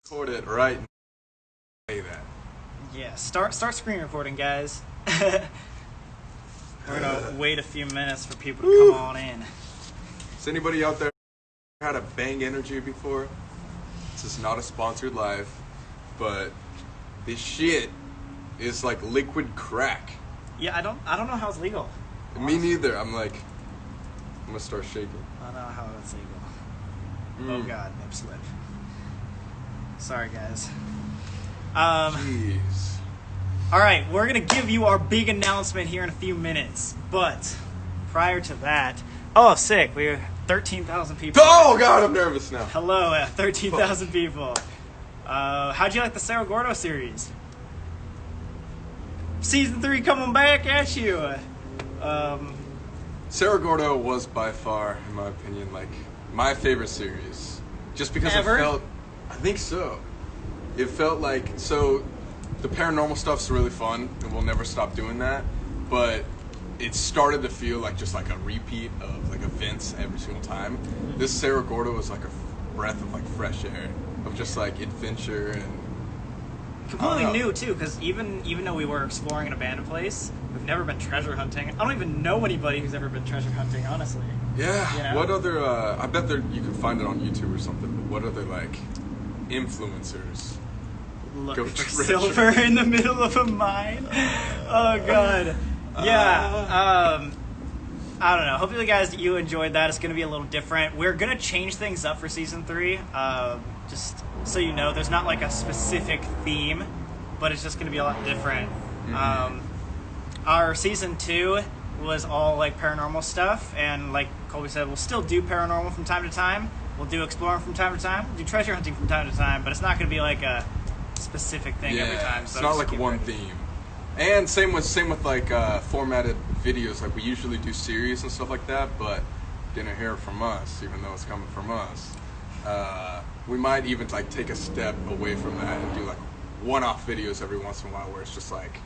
Record it right now. Say that. Yeah, start screen recording, guys. We're gonna wait a few minutes for people to come on in. Has anybody out there had a Bang Energy before? This is not a sponsored live, but this shit is like liquid crack. Yeah, I don't know how it's legal. Me neither. I'm gonna start shaking. I don't know how it's legal. Oh god, nip slip. Sorry, guys. Jeez. Alright, we're gonna give you our big announcement here in a few minutes. But prior to that, sick. We're 13,000 people. Oh god, I'm nervous now. Hello, 13,000 people. How'd you like the Cerro Gordo series? Season 3 coming back at you. Cerro Gordo was by far, in my opinion, like my favorite series. Just because Ever? it felt, I think so. It felt like, so the paranormal stuff's really fun, and we'll never stop doing that. But it started to feel like just like a repeat of like events every single time. This Cerro Gordo was like a breath of like fresh air, of just like adventure and Completely new too, because even though we were exploring an abandoned place, we've never been treasure hunting. I don't even know anybody who's ever been treasure hunting, honestly. yeah. You know? What other? I bet you can find it on YouTube or something. But what other like influencers? Looking Go for treasure. silver in the middle of a mine. Oh god. Yeah. I don't know. Hopefully, guys, you enjoyed that. It's going to be a little different. We're going to change things up for season 3. Just so you know, there's not like a specific theme, but it's just going to be a lot different. Our season 2 was all like paranormal stuff, and like Colby said, we'll still do paranormal from time to time. We'll do exploring from time to time. We'll do treasure hunting from time to time, but it's not going to be like a specific thing every time. It's So not just like get one ready. theme. And same with like formatted videos. Like we usually do series and stuff like that, but didn't hear it from us, even though it's coming from us. We might even like take a step away from that and do like one-off videos every once in a while, where it's just like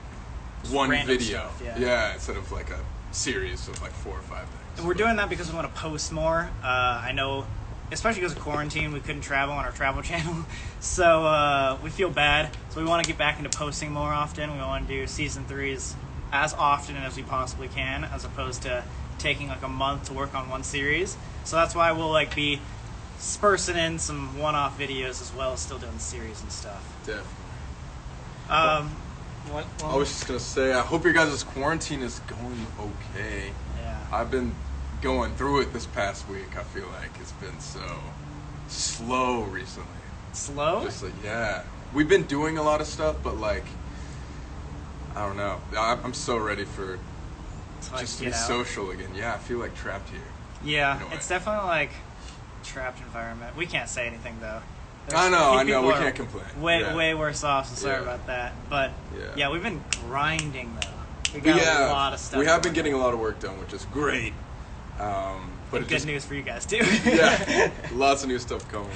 one random video. stuff, yeah. Instead of like a series of like 4 or 5 things. And we're doing that because we want to post more. I know, especially because of quarantine, we couldn't travel on our travel channel. So we feel bad. So we want to get back into posting more often. We want to do season 3s as often as we possibly can, as opposed to taking like a month to work on one series. So that's why we'll like be spursing in some one-off videos as well as still doing the series and stuff. Definitely. What? I was just gonna say, I hope your guys' quarantine is going okay. Yeah. I've been going through it this past week. I feel like it's been so slow recently. Slow? Just like, yeah. We've been doing a lot of stuff, but like, I don't know. I'm so ready for To, like, just to get be out. social again. Yeah, I feel like trapped here. Yeah, in a way. it's definitely like trapped environment. We can't say anything though. I know. People We are can't complain. Way worse off, so sorry Yeah. about that. But Yeah. we've been grinding though. We But got yeah, a lot of stuff. we have been going getting a on. lot of work done, which is great. But it Good just, news for you guys too. yeah, lots of new stuff coming.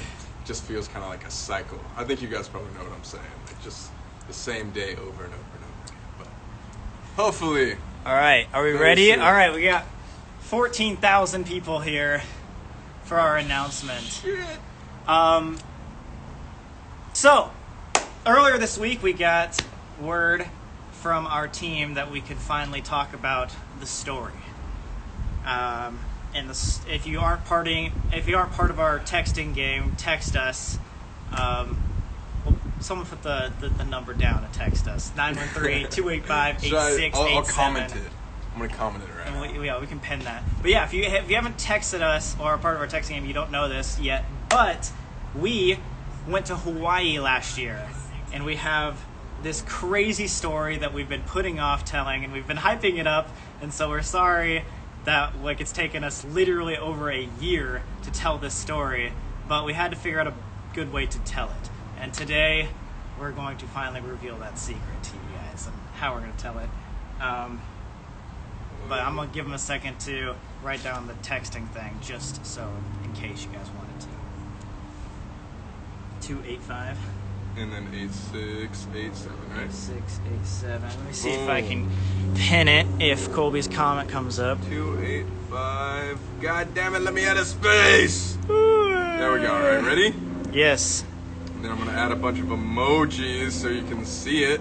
Just feels kind of like a cycle. I think you guys probably know what I'm saying. Like just the same day over and over and over again. But hopefully, All right, are we Very ready? soon. All right, we got 14,000 people here for our announcement. So, earlier this week we got word from our team that we could finally talk about the story. And if you aren't part of our texting game, text us. Well, someone put the number down and text us 913-285-8687. I'll comment it. I'm gonna comment it right now. And we can pin that. But yeah, if you haven't texted us or are part of our texting game, you don't know this yet. But we went to Hawaii last year, and we have this crazy story that we've been putting off telling, and we've been hyping it up. And so we're sorry that like it's taken us literally over a year to tell this story, but we had to figure out a good way to tell it. And today we're going to finally reveal that secret to you guys and how we're going to tell it. But I'm going to give them a second to write down the texting thing, just so in case you guys wanted to. 285 And then 8687, right? 687. Let me see if I can pin it if Colby's comment comes up. 285. God damn it! Let me out of space. There we go. All right, ready? Yes. Then I'm gonna add a bunch of emojis so you can see it.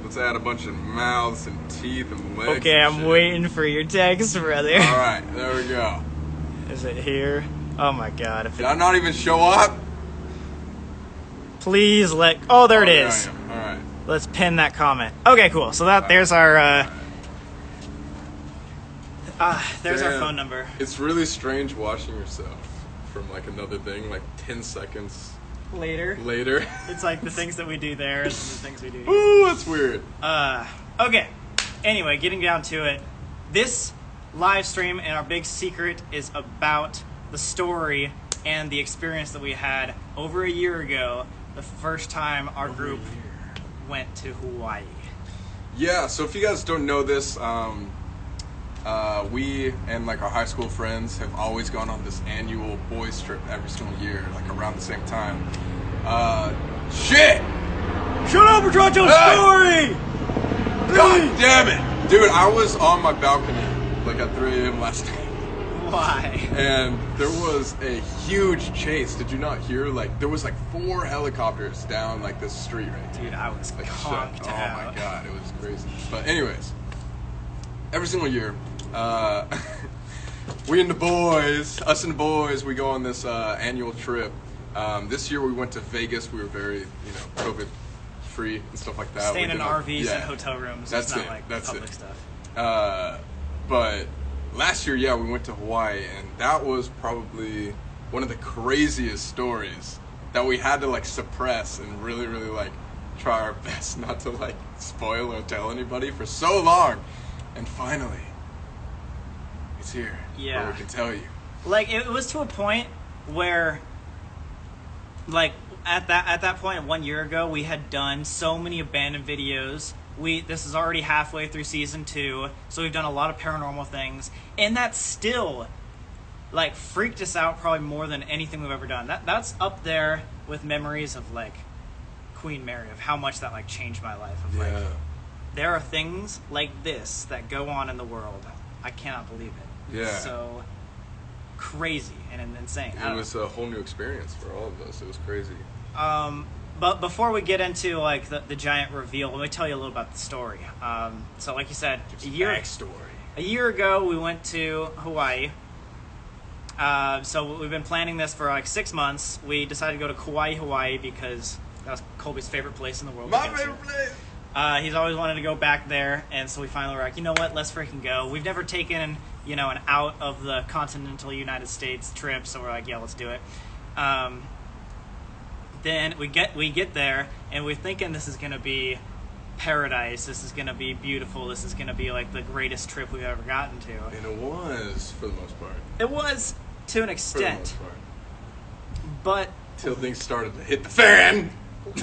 Let's add a bunch of mouths and teeth and legs. Okay, and I'm shit. waiting for your text, brother. All right, there we go. Is it here? Oh my god. If Did I not even show up? Please let... Oh, there it is. I am. All right. Let's pin that comment. Okay, cool. So there's our... there's our Damn. phone number. It's really strange watching yourself from like another thing, like 10 seconds Later. later. It's like the things that we do there and the things we do here. Ooh, that's weird. Okay. Anyway, getting down to it. This live stream and our big secret is about the story and the experience that we had over a year ago, the first time our group went to Hawaii. Yeah, so if you guys don't know this, we and like our high school friends have always gone on this annual boys trip every single year, like around the same time. Shit! Shut up and tell your story! God damn it! Dude, I was on my balcony like at 3 a.m. last night. Why? And there was a huge chase. Did you not hear? Like, there was like 4 helicopters down like this street right here. Dude, I was Like, conked shit. Oh out. my god, it was crazy. But anyways, every single year, us and the boys, we go on this annual trip. This year we went to Vegas. We were very, COVID free and stuff like that. Staying We in did RVs yeah. and hotel rooms. That's It's not it. like That's public it. stuff. But last year, yeah, we went to Hawaii, and that was probably one of the craziest stories that we had to like suppress and really, really like try our best not to like spoil or tell anybody for so long. And finally, it's here. Yeah. Where we can tell you. Like, it was to a point where, like, at that point 1 year ago, we had done so many abandoned videos. This is already halfway through season 2, so we've done a lot of paranormal things, and that still like freaked us out probably more than anything we've ever done. That's up there with memories of like Queen Mary, of how much that like changed my life. Of like, there are things like this that go on in the world. I cannot believe it. Yeah. It's so crazy and insane. It was a whole new experience for all of us. It was crazy. But before we get into like the giant reveal, let me tell you a little about the story. So like you said, a year ago we went to Hawaii. So we've been planning this for like 6 months. We decided to go to Kauai, Hawaii because that was Colby's favorite place in the world. My favorite place. He's always wanted to go back there, and so we finally were like, you know what, let's freaking go. We've never taken, an out of the continental United States trip, so we're like, yeah, let's do it. Then we get there, and we're thinking this is going to be paradise. This is going to be beautiful. This is going to be like the greatest trip we've ever gotten to. And it was, for the most part. It was, to an For the extent. most part. But, Till things started to hit the fan.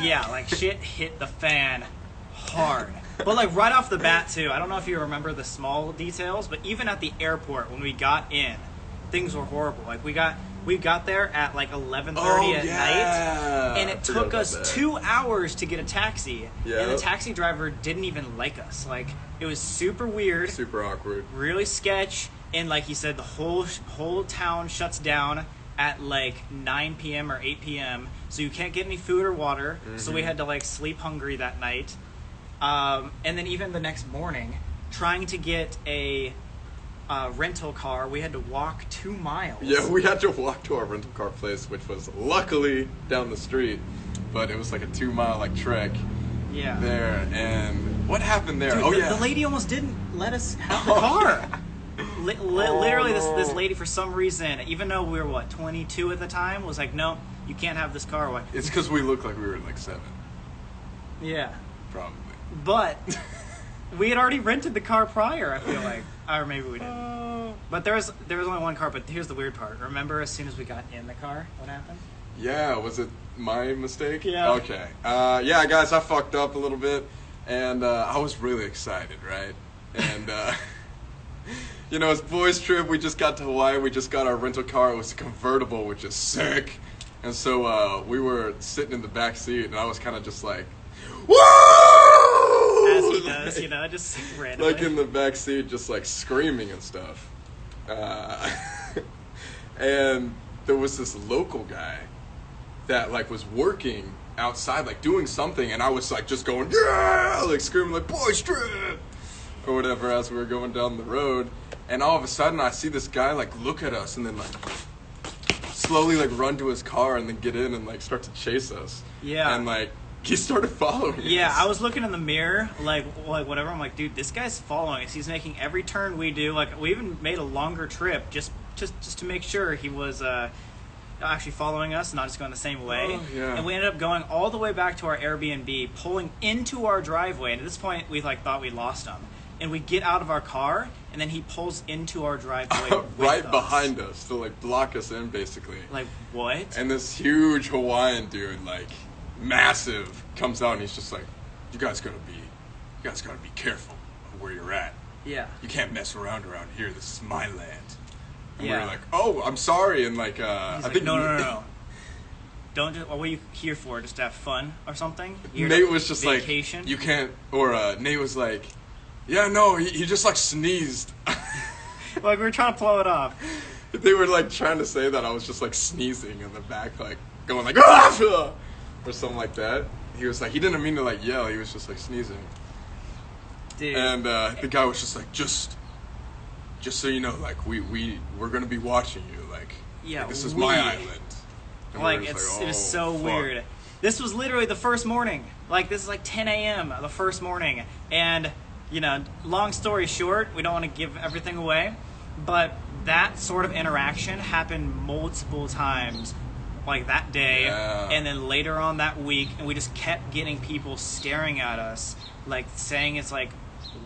yeah, like shit hit the fan hard. But like right off the bat too, I don't know if you remember the small details, but even at the airport when we got in, things were horrible. Like we got there at like 11:30 at night, and it took us 2 hours to get a taxi. Yeah. And the taxi driver didn't even like us. Like it was super weird, Super awkward. really sketch, and like he said, the whole town shuts down at like 9 p.m. or 8 p.m. So you can't get any food or water. Mm-hmm. So we had to like sleep hungry that night. And then even the next morning, trying to get a rental car, we had to walk 2 miles. Yeah, we had to walk to our rental car place, which was luckily down the street, but it was like a 2 mile like trek. Yeah. There, and what happened there? Dude, yeah, the lady almost didn't let us have the car. Literally, this lady, for some reason, even though we were 22 at the time, was like, no, you can't have this car. Like, it's because we looked like we were like 7, yeah. probably. But we had already rented the car prior, I feel like. Or maybe we didn't. But there was only one car, but here's the weird part. Remember as soon as we got in the car, what happened? Yeah, was it my mistake? Yeah. Okay. Yeah, guys, I fucked up a little bit, and I was really excited, right? And, it's boys' trip. We just got to Hawaii. We just got our rental car. It was a convertible, which is sick. And so we were sitting in the back seat, and I was kind of just like, woo! As he does, just randomly. Like in the back seat, just like screaming and stuff. And there was this local guy that like was working outside, like doing something, and I was like just going, yeah, like screaming like boys trip or whatever as we were going down the road. And all of a sudden I see this guy like look at us and then like slowly like run to his car and then get in and like start to chase us. Yeah. And like he started following Yeah, us. I was looking in the mirror, like whatever. I'm like, dude, this guy's following us. He's making every turn we do. Like, we even made a longer trip just to make sure he was actually following us, not just going the same way. Oh, yeah. And we ended up going all the way back to our Airbnb, pulling into our driveway. And at this point, we like thought we lost him. And we get out of our car, and then he pulls into our driveway right with behind us to like block us in, basically. Like, what? And this huge Hawaiian dude, like massive, comes out and he's just like, you guys gotta be careful of where you're at. Yeah. You can't mess around here. This is my land. And we Yeah. were like, oh, I'm sorry. And like, I He's think like, no. Don't just, what are you here for? Just to have fun or something? You're Nate was just vacation? like, you can't, or Nate was like, yeah, no, he just like sneezed. Like, we were trying to blow it off. They were like trying to say that I was just like sneezing in the back, like going like, ah! Or something like that. He was like, he didn't mean to like yell, he was just like sneezing. Dude. And the guy was just like, just so you know, like we're gonna be watching you, like, Yeah, like, this is my island. And we Like, were just it was so fuck. weird. This was literally the first morning. Like, this is like 10 a.m. the first morning. And, you know, long story short, we don't want to give everything away, but that sort of interaction happened multiple times, like that day, Yeah. and then later on that week, and we just kept getting people staring at us, like saying it's like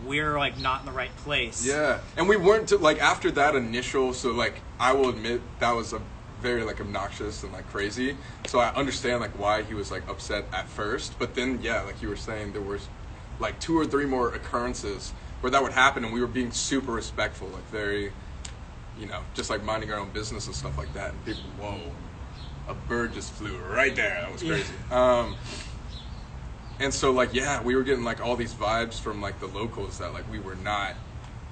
we're like not in the right place. Yeah, and we weren't like after that initial. So like, I will admit that was a very like obnoxious and like crazy. So I understand like why he was like upset at first, but then yeah, like you were saying, there was like 2 or 3 more occurrences where that would happen, and we were being super respectful, like very, you know, just like minding our own business and stuff like that. And people, whoa, a bird just flew right there. That was crazy. And so like, yeah, we were getting like all these vibes from like the locals that like we were not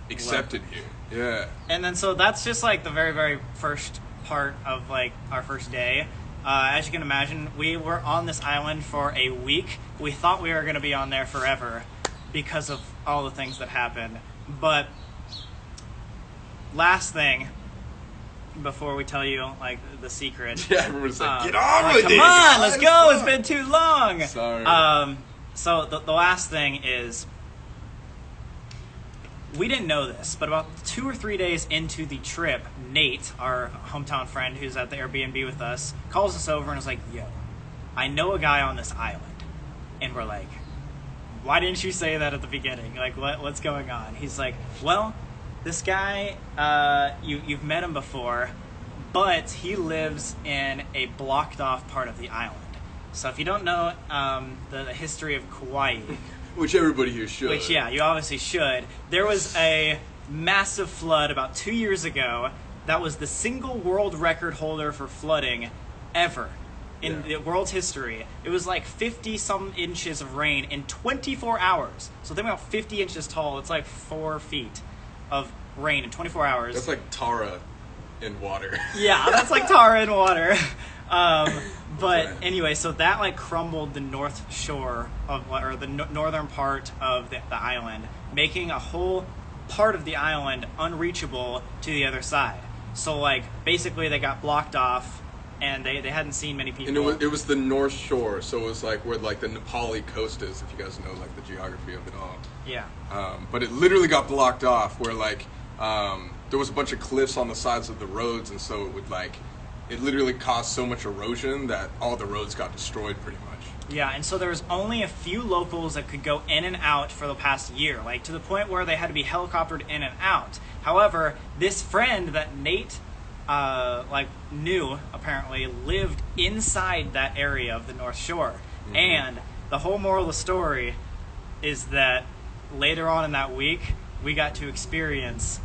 accepted here. Yeah. And then so that's just like the very, very first part of like our first day. As you can imagine, we were on this island for a week. We thought we were going to be on there forever because of all the things that happened. But last thing, before we tell you like the secret. Yeah, everyone's like, get on with it. Come on, let's go. It's been too long. Sorry. So the last thing is, we didn't know this, but about 2 or 3 days into the trip, Nate, our hometown friend who's at the Airbnb with us, calls us over and is like, yo, I know a guy on this island. And we're like, why didn't you say that at the beginning? Like, what's going on? He's like, well, this guy, you've met him before, but he lives in a blocked off part of the island. So if you don't know the history of Kauai, Which everybody here should. which, yeah, you obviously should. There was a massive flood about 2 years ago that was the single world record holder for flooding ever in the world's history. It was like 50-some inches of rain in 24 hours. So think about 50 inches tall. It's like 4 feet of rain in 24 hours. That's like Tara in water. Yeah, that's like tar in water. But Okay. anyway, so that like crumbled the north shore of, or the northern part of the island, making a whole part of the island unreachable to the other side. So like basically they got blocked off, and they hadn't seen many people. And it was the North Shore, so it was like where like the Nepali coast is, if you guys know like the geography of it all. Yeah. But it literally got blocked off where like there was a bunch of cliffs on the sides of the roads, and so it would like, it literally caused so much erosion that all the roads got destroyed pretty much. Yeah, and so there was only a few locals that could go in and out for the past year, like to the point where they had to be helicoptered in and out. However, this friend that Nate knew apparently lived inside that area of the North Shore. Mm-hmm. And the whole moral of the story is that later on in that week, we got to experience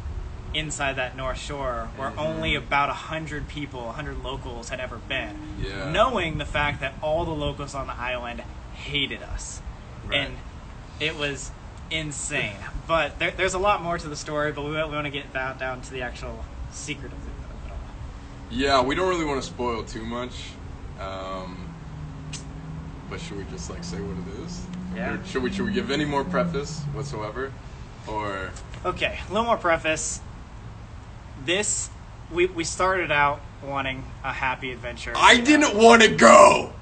inside that North Shore where only about 100 people, 100 locals had ever been. Yeah. Knowing the fact that all the locals on the island hated us. Right. And it was insane. But there's a lot more to the story, but we want to get down to the actual secret of it all. Yeah, we don't really want to spoil too much, But should we just like say what it is? Yeah. Or should we give any more preface whatsoever? Or okay, a little more preface. This we started out wanting a happy adventure. I didn't want to go.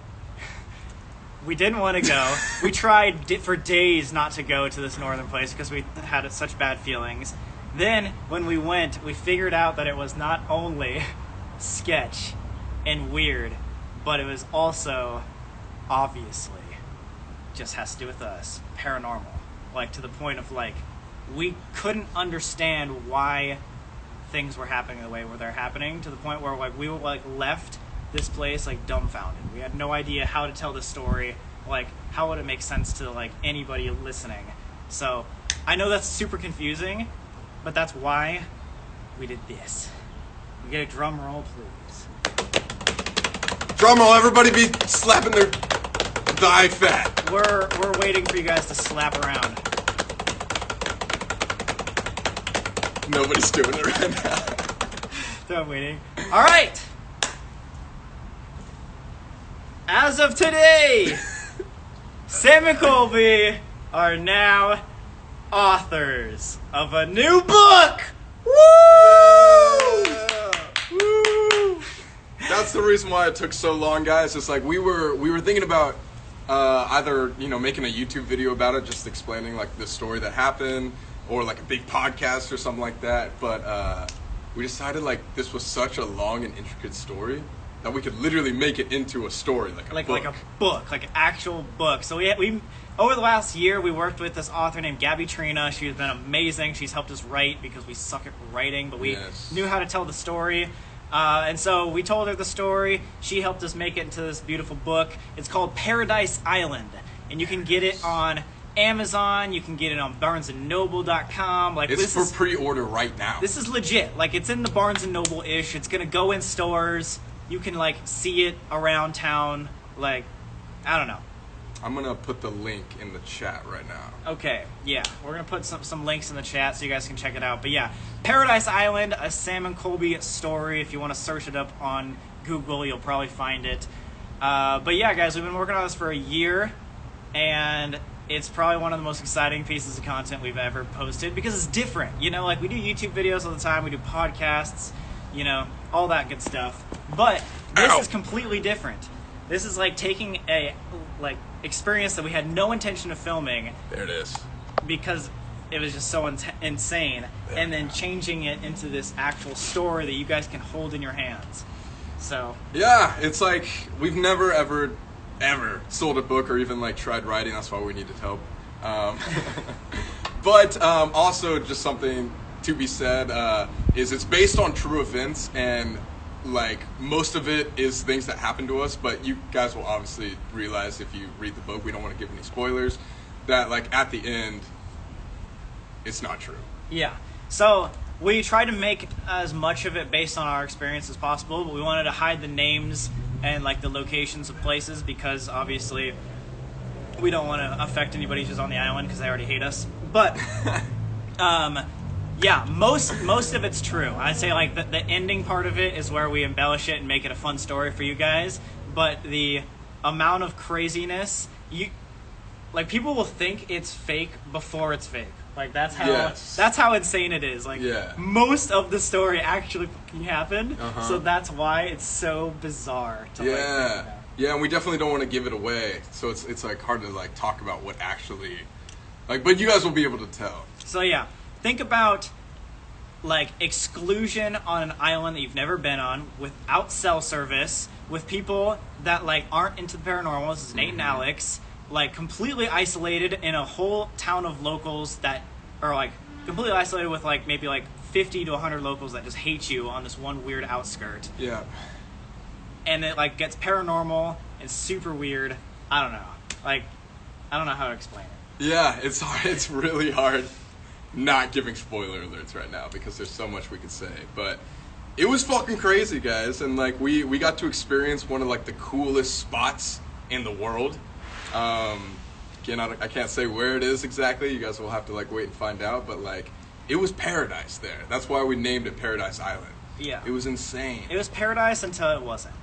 We didn't want to go. We tried for days not to go to this northern place because we had such bad feelings. Then, when we went, we figured out that it was not only sketch and weird, but it was also, obviously, just has to do with us, paranormal. Like, to the point of, like, we couldn't understand why things were happening the way they're happening, to the point where, like, we were, like, left this place, like, dumbfounded. We had no idea how to tell the story, like, how would it make sense to, like, anybody listening. So, I know that's super confusing, but that's why we did this. We get a drum roll, please. Drum roll, everybody be slapping their thigh fat. We're waiting for you guys to slap around. Nobody's doing it right now. So I'm waiting. All right. As of today, Sam and Colby are now authors of a new book. Woo! Yeah. Woo! That's the reason why it took so long, guys. It's like we were thinking about either making a YouTube video about it, just explaining like the story that happened, or like a big podcast or something like that. But we decided like this was such a long and intricate story that we could literally make it into a story, like a book. Like an actual book. So we over the last year, we worked with this author named Gabby Trina. She's been amazing. She's helped us write because we suck at writing, but we knew how to tell the story. And so we told her the story. She helped us make it into this beautiful book. It's called Paradise Island, and you can get it on Amazon. You can get it on BarnesandNoble.com. Like, it's for pre-order right now. This is legit. Like, it's in the Barnes and Noble-ish. It's gonna go in stores. You can like see it around town. Like, I don't know. I'm gonna put the link in the chat right now. Okay, yeah, we're gonna put some links in the chat so you guys can check it out. But yeah, Paradise Island, a Sam and Colby story. If you want to search it up on Google, you'll probably find it. But yeah, guys, we've been working on this for a year, and it's probably one of the most exciting pieces of content we've ever posted because it's different. Like we do YouTube videos all the time, we do podcasts, all that good stuff. But this is completely different. This is like taking a experience that we had no intention of filming. There it is. Because it was just so insane, and then changing it into this actual story that you guys can hold in your hands. So yeah, it's like we've never ever sold a book or even like tried writing. That's why we needed help. But also just something to be said is it's based on true events, and like most of it is things that happened to us, but you guys will obviously realize if you read the book, we don't want to give any spoilers, that like at the end it's not true. Yeah, so we tried to make as much of it based on our experience as possible, but we wanted to hide the names and like the locations of places because obviously we don't want to affect anybody who's on the island because they already hate us. But yeah, most of it's true. I'd say like the ending part of it is where we embellish it and make it a fun story for you guys. But the amount of craziness, people will think it's fake before it's fake. Like that's how insane it is. Like most of the story actually fucking happened. So that's why it's so bizarre to Yeah, and we definitely don't want to give it away. So it's like hard to like talk about what actually but you guys will be able to tell. So yeah. Think about like exclusion on an island that you've never been on, without cell service, with people that like aren't into the paranormal. This is Nate and Alex, like completely isolated in a whole town of locals that are like completely isolated with like maybe like 50 to 100 locals that just hate you on this one weird outskirt. Yeah. And it like gets paranormal and super weird. I don't know. Like, I don't know how to explain it. Yeah, it's hard. It's really hard. Not giving spoiler alerts right now because there's so much we could say, but it was fucking crazy, guys, and like we got to experience one of like the coolest spots in the world. Again, I can't say where it is exactly. You guys will have to like wait and find out, but like it was paradise there. That's why we named it Paradise Island. Yeah, it was insane. It was paradise until it wasn't.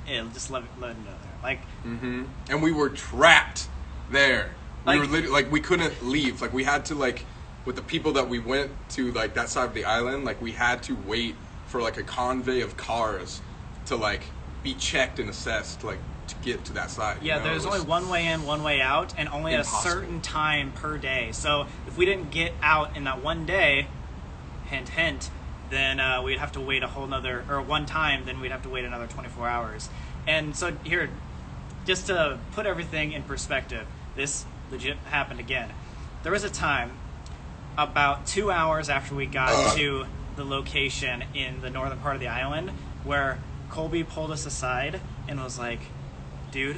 just let them know there. Like, and we were trapped there. We Like- were literally, like, we couldn't leave. Like, we had to, like, with the people that we went to, like, that side of the island, like, we had to wait for, like, a convoy of cars to, like, be checked and assessed, like, to get to that side. yeah, you know? there's It was- only one way in, one way out, and only at a Impossible. certain time per day. So if we didn't get out in that one day, hint, hint, then we'd have to wait a whole nother, or one time, then we'd have to wait another 24 hours. And so here, just to put everything in perspective, this legit happened again. There was a time about 2 hours after we got to the location in the northern part of the island where Colby pulled us aside and was like, dude,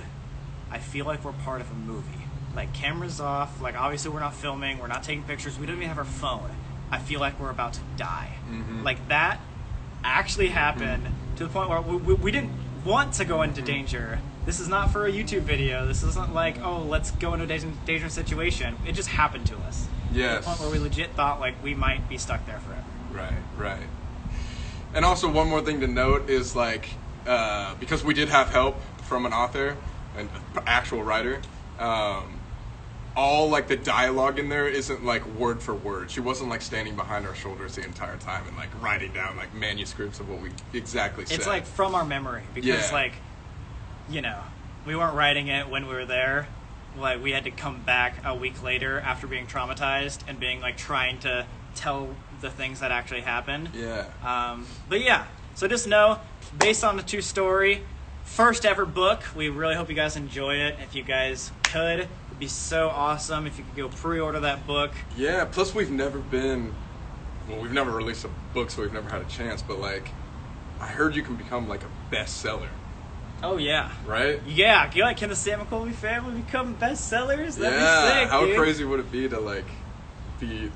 I feel like we're part of a movie. Like, cameras off, like, obviously we're not filming, we're not taking pictures, we don't even have our phone. I feel like we're about to die. Like, that actually happened to the point where we didn't want to go into danger. This is not for a YouTube video. This isn't like, oh, let's go into a dangerous situation. It just happened to us. Yes. To the point where we legit thought, like, we might be stuck there forever. Right. And also, one more thing to note is, like, because we did have help from an author, an actual writer, all, like, the dialogue in there isn't, like, word for word. She wasn't, like, standing behind our shoulders the entire time and, like, writing down, like, manuscripts of what we exactly said. It's, like, from our memory. Because, like, you know, we weren't writing it when we were there. Like, we had to come back a week later after being traumatized and being, like, trying to tell the things that actually happened. Yeah. But yeah, so just know, based on the true story, first ever book. We really hope you guys enjoy it. If you guys could, it'd be so awesome if you could go pre-order that book. Yeah, plus we've never released a book, so we've never had a chance, but, like, I heard you can become, like, a bestseller, Oh yeah. right? Yeah, you like, can the Sam McColby family become bestsellers? That'd Yeah, be sick, how dude. crazy would it be to, like, be,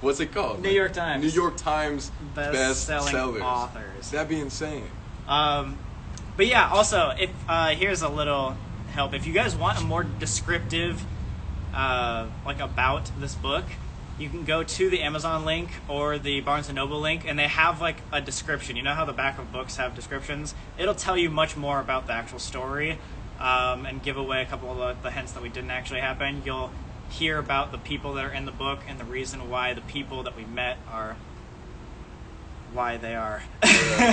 what's it called? New York Times. New York Times Best-selling bestsellers. authors. That'd be insane. But yeah, also, if here's a little help. If you guys want a more descriptive, like, about this book, you can go to the Amazon link or the Barnes & Noble link, and they have, like, a description. You know how the back of books have descriptions? It'll tell you much more about the actual story, and give away a couple of the hints that we didn't actually happen. You'll hear about the people that are in the book and the reason why the people that we met are why they are. Yeah.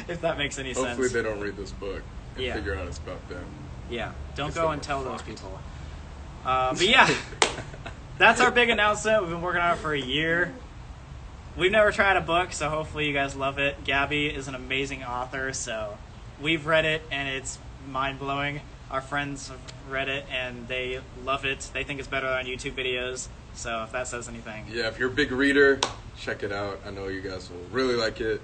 If that makes any sense. Hopefully they don't read this book and Yeah. figure out it's about them. Yeah, don't It's go like and tell those fucked. people. But yeah, that's our big announcement. We've been working on it for a year. We've never tried a book, so hopefully you guys love it. Gabby is an amazing author, so we've read it, and it's mind-blowing. Our friends have read it, and they love it. They think it's better on YouTube videos, so if that says anything. Yeah, if you're a big reader, check it out. I know you guys will really like it.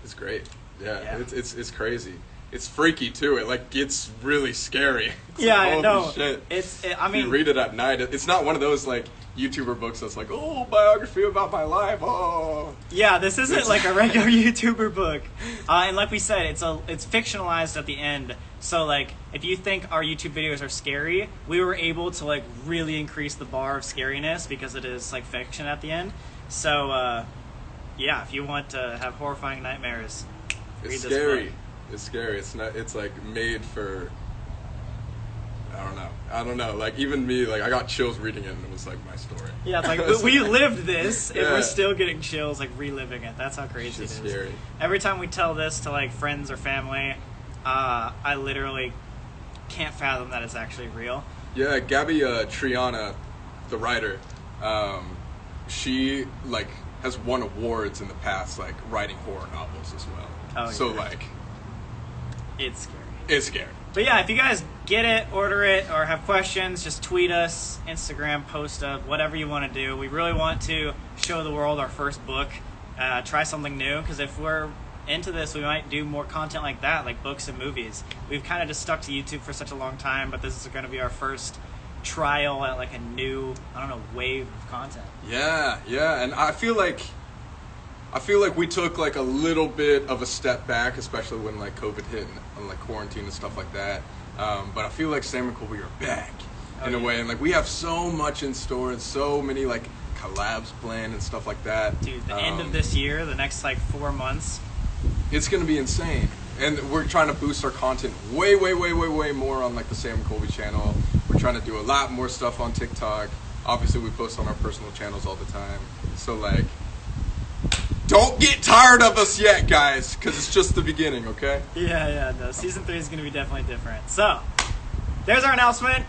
It's great. Yeah. It's crazy. It's freaky too. It, like, gets really scary. It's Yeah, like, I holy know. shit. I If you mean, read it at night, it's not one of those, like, YouTuber books that's like, oh, biography about my life. Oh. yeah, this isn't like a regular YouTuber book. And like we said, it's fictionalized at the end. So, like, if you think our YouTube videos are scary, we were able to, like, really increase the bar of scariness because it is, like, fiction at the end. So, yeah, if you want to have horrifying nightmares, read It's this scary. book. It's scary. It's not. It's like made for. I don't know. Like, even me, like, I got chills reading it, and it was like my story. Yeah, it's like we lived this, and Yeah. we're still getting chills, like, reliving it. That's how crazy It's it just is. scary. Every time we tell this to, like, friends or family, I literally can't fathom that it's actually real. Yeah, Gabby Triana, the writer, she, like, has won awards in the past, like, writing horror novels as well. Oh, So, yeah. like, It's scary. it's scary. But yeah, if you guys get it, order it, or have questions, just tweet us, Instagram, post up, whatever you want to do. We really want to show the world our first book, try something new, because if we're into this, we might do more content like that, like books and movies. We've kind of just stuck to YouTube for such a long time, but this is going to be our first trial at, like, a new, I don't know, wave of content. Yeah, and I feel like we took, like, a little bit of a step back, especially when, like, COVID hit and like, quarantine and stuff like that. But I feel like Sam and Colby are back in a way, and, like, we have so much in store and so many, like, collabs planned and stuff like that. Dude, the end of this year, the next, like, 4 months, It's gonna be insane. And we're trying to boost our content way more on like the Sam and Colby channel. We're trying to do a lot more stuff on TikTok. Obviously, we post on our personal channels all the time. So like, don't get tired of us yet, guys, because it's just the beginning, okay? Yeah, no. Season 3 is going to be definitely different. So, there's our announcement.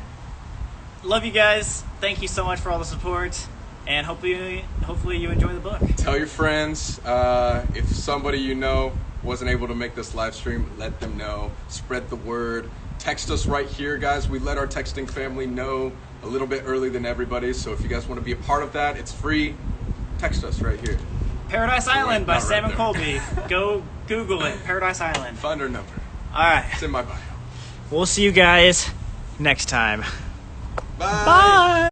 Love you guys. Thank you so much for all the support. And hopefully you enjoy the book. Tell your friends. If somebody you know wasn't able to make this live stream, let them know. Spread the word. Text us right here, guys. We let our texting family know a little bit early than everybody. So if you guys want to be a part of that, it's free. Text us right here. Paradise Island by not Sam right and Colby. Go Google it. Paradise Island. Find our number. All right. It's in my bio. We'll see you guys next time. Bye. Bye.